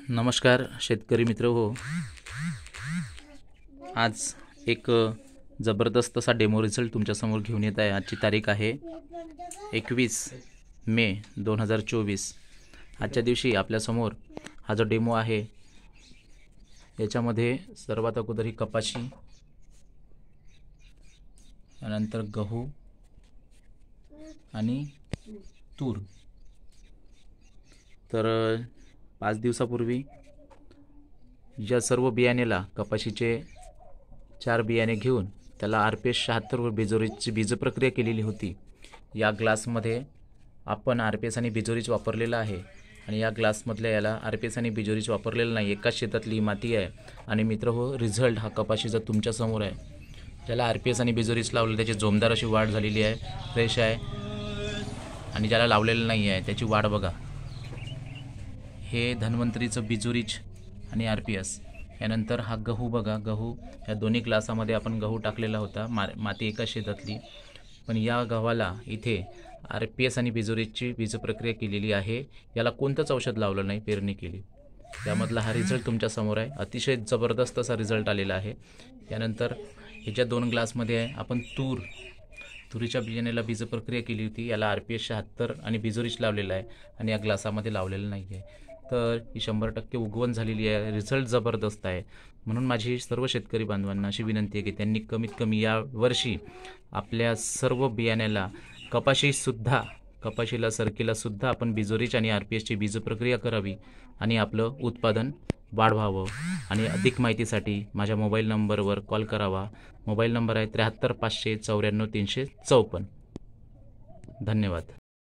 नमस्कार शेतकरी मित्र हो. आज एक जबरदस्त असा डेमो रिझल्ट तुमच्यासमोर घेऊन येत आहे. आजची तारीख आहे 21 मे 2024. आजच्या दिवशी आपल्यासमोर हा जो डेमो आहे याच्यामध्ये सर्वात अगोदर ही कपाशी, त्यानंतर गहू आणि तूर. तर 5 दिवसापूर्वी या सर्व बियाणेला कपाशीचे 4 बियाणे घेऊन त्याला RPS 76 व बिजोरीची बीजप्रक्रिया केलेली होती. या ग्लासमध्ये आपण RPS आणि बिजोरीच वापरलेला आहे आणि या ग्लासमधल्या याला RPS आणि बिजोरीच वापरलेलं नाही. एकाच शेतातली माती आहे आणि मित्र हो, रिझल्ट हा कपाशीचा तुमच्यासमोर आहे. ज्याला RPS आणि बिजोरीच लावलं त्याची जोमदार अशी वाढ झालेली आहे, फ्रेश आहे. आणि ज्याला लावलेलं नाही आहे त्याची वाढ बघा. हे धन्वंतरीचं बिजोरीच आणि RPS. यानंतर हा गहू बघा. गहू या दोन्ही ग्लासामध्ये आपण गहू टाकलेला होता, माती एका शेतातली. पण या गव्हाला इथे RPS आणि बिजोरीची बीजप्रक्रिया केलेली आहे. याला कोणतंच औषध लावलं नाही, पेरणी केली. त्यामधला हा रिझल्ट तुमच्यासमोर आहे. अतिशय जबरदस्त असा रिझल्ट आलेला आहे. यानंतर ह्याच्या 2 ग्लासमध्ये आपण तुरीच्या बियाण्याला बीजप्रक्रिया केली होती. याला RPS 76 आणि बिजोरीच लावलेला आहे आणि या ग्लासामध्ये लावलेलं नाही आहे. तर ही 100% उगवण झालेली आहे. रिझल्ट जबरदस्त आहे. म्हणून माझी सर्व शेतकरी बांधवांना अशी विनंती आहे की त्यांनी कमीत कमी या वर्षी आपल्या सर्व बियाण्याला कपाशीला सरकीला सुद्धा आपण बिजोरीच आणि RPSची बीजप्रक्रिया करावी आणि आपलं उत्पादन वाढवावं. आणि अधिक माहितीसाठी माझ्या मोबाईल नंबरवर कॉल करावा. मोबाईल नंबर आहे 73 594 354. धन्यवाद.